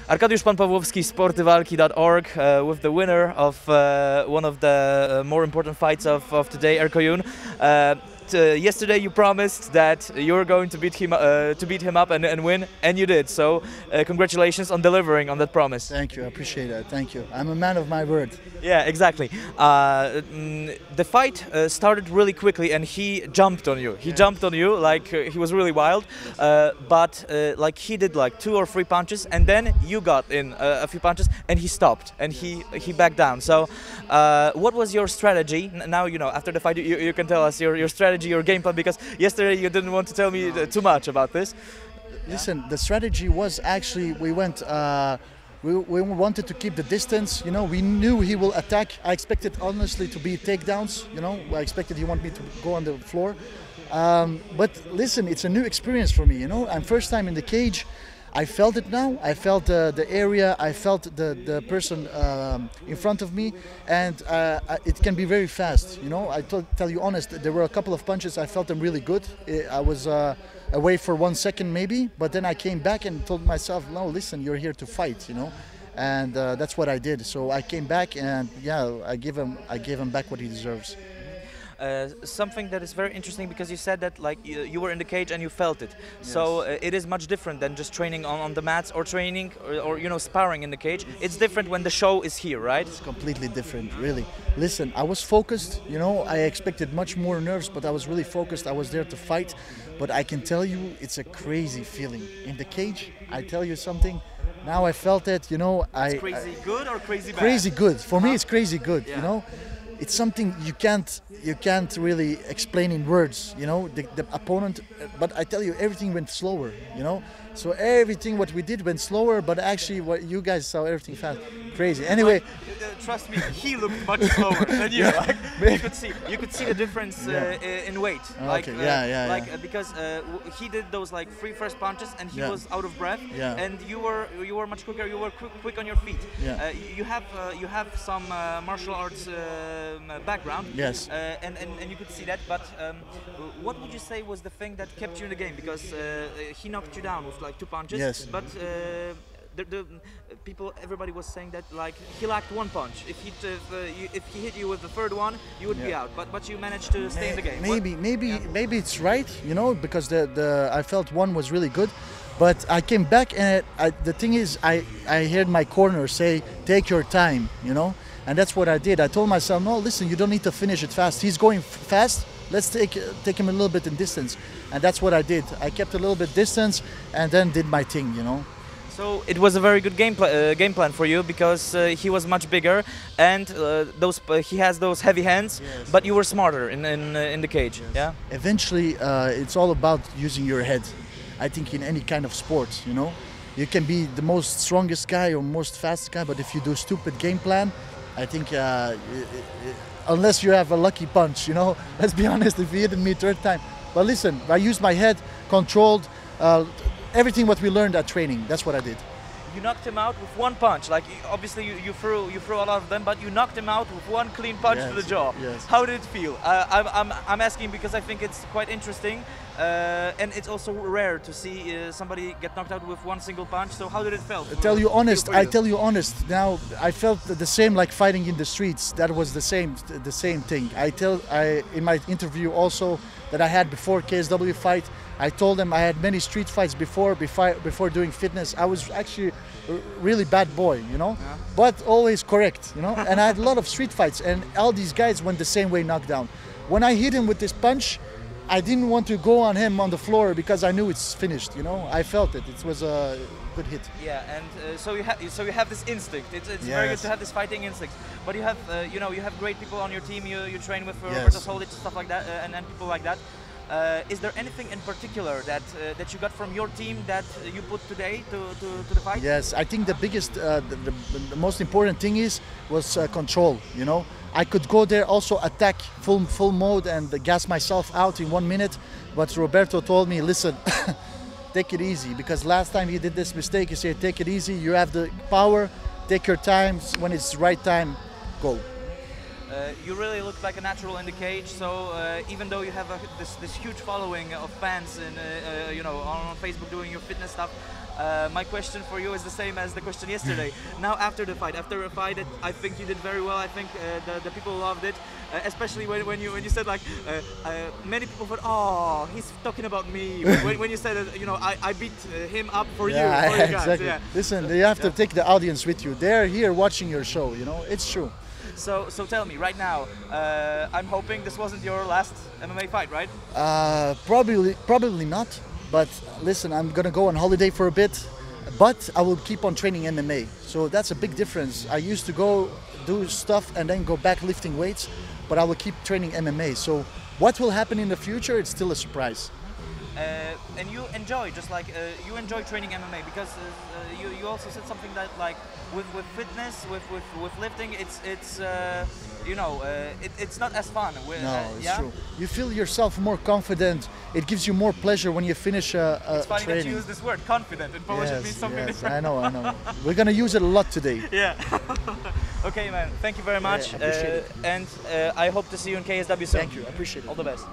Arkadiusz Pan Pawłowski, sporty.walki.org, with the winner of one of the more important fights of today, Erko Jun. Yesterday you promised that you were going to beat him up and win, and you did. So congratulations on delivering on that promise. Thank you, I appreciate that. Thank you. I'm a man of my word. Yeah, exactly. The fight started really quickly, and he jumped on you. He jumped on you like he was really wild, but like he did like 2 or 3 punches, and then you got in a few punches, and he stopped and he backed down. So what was your strategy? Now you know. After the fight, you can tell us your strategy, your game plan, because yesterday you didn't want to tell me too much about this. Listen, the strategy was actually we went. We wanted to keep the distance, you know. We knew he will attack. I expected honestly to be takedowns, you know. I expected he wanted me to go on the floor. But listen, it's a new experience for me, you know. I'm first time in the cage. I felt it now. I felt the area. I felt the person in front of me, and it can be very fast. You know, tell you honest. There were a couple of punches. I felt them really good. I was away for 1 second maybe, but then I came back and told myself, no, listen, you're here to fight. You know, and that's what I did. So I came back, and yeah, I gave him back what he deserves. Something that is very interesting, because you said that like you were in the cage and you felt it. Yes. So it is much different than just training on the mats or training or you know, sparring in the cage. It's different when the show is here, right? It's completely different, really. Listen, I was focused, you know. I expected much more nerves, but I was really focused. I was there to fight, but I can tell you it's a crazy feeling in the cage. I tell you something. Now I felt it, you know. It's crazy good or crazy bad? Crazy good. For me, it's crazy good, yeah. You know. It's something you can't really explain in words, you know, the opponent. But I tell you, everything went slower, you know. So everything what we did went slower, but actually what you guys saw, everything fast. Crazy. Anyway, trust me, he looked much slower than you. Yeah. Like, you could see the difference in weight. Like, because he did those like 3 first punches, and he was out of breath. Yeah. And you were much quicker. You were quick on your feet. Yeah. You have some martial arts background. Yes. And you could see that. But what would you say was the thing that kept you in the game? Because he knocked you down with like 2 punches. Yes. But everybody was saying that like he lacked 1 punch. If he hit you with the 3rd one, you would be out. But you managed to stay in the game. Maybe it's right, you know, because I felt 1 was really good, but I came back, and the thing is, I heard my corner say, take your time, you know, and that's what I did. I told myself, no, listen, you don't need to finish it fast. He's going fast. Let's take him a little bit in distance, and that's what I did. I kept a little bit distance, and then did my thing, you know. So it was a very good game plan for you, because he was much bigger, and he has those heavy hands. Yes. But you were smarter in the cage. Yes. Yeah. Eventually, it's all about using your head. I think in any kind of sport, you know, you can be the most strongest guy or most fast guy, but if you do stupid game plan, I think unless you have a lucky punch, you know. Let's be honest. If he hit me 3rd time, but listen, I used my head, controlled. Everything what we learned at training, that's what I did. You knocked him out with 1 punch. Like obviously you threw a lot of them, but you knocked him out with 1 clean punch to the jaw. Yes. How did it feel? I'm asking because I think it's quite interesting, and it's also rare to see somebody get knocked out with 1 single punch. So how did it feel? I tell you honest. Now I felt the same like fighting in the streets. That was the same thing. In my interview also that I had before KSW fight, I told them I had many street fights before doing fitness. I was actually a really bad boy, you know, but always correct, you know. And I had a lot of street fights, and all these guys went the same way, knocked down. When I hit him with this punch, I didn't want to go on him on the floor because I knew it's finished, you know. I felt it. It was a good hit. Yeah, and so you have this instinct. It's very good to have this fighting instinct. But you have you know, you have great people on your team. You train with Roberto Soldic, stuff like that, and people like that. Is there anything in particular that you got from your team that you put today to the fight? Yes, I think the biggest, the most important thing was control. You know, I could go there also attack full mode and gas myself out in 1 minute, but Roberto told me, listen, take it easy, because last time he did this mistake. He said, take it easy. You have the power. Take your time. When it's the right time, go. You really look like a natural in the cage. So even though you have this huge following of fans and you know, on Facebook doing your fitness stuff, My question for you is the same as the question yesterday. Now after a fight, I think you did very well. I think the people loved it, especially when you said like many people thought, oh, he's talking about me. when you said you know I beat him up for you. For you guys. Exactly. Yeah. Listen, you have to take the audience with you. They're here watching your show. You know, it's true. So tell me right now. I'm hoping this wasn't your last MMA fight, right? Probably not. But listen, I'm gonna go on holiday for a bit, but I will keep on training MMA. So that's a big difference. I used to go do stuff and then go back lifting weights, but I will keep training MMA. So what will happen in the future? It's still a surprise. And you enjoy, just like you enjoy training MMA, because you also said something that like with fitness, with lifting, it's you know it's not as fun. No, it's yeah? true. You feel yourself more confident. It gives you more pleasure when you finish a It's funny training. that you use this word, confident. In Polish it means something different. I know. We're gonna use it a lot today. Yeah. Okay, man. Thank you very much. Yeah, I appreciate it. And I hope to see you in KSW soon. Thank you. I appreciate it. All the best.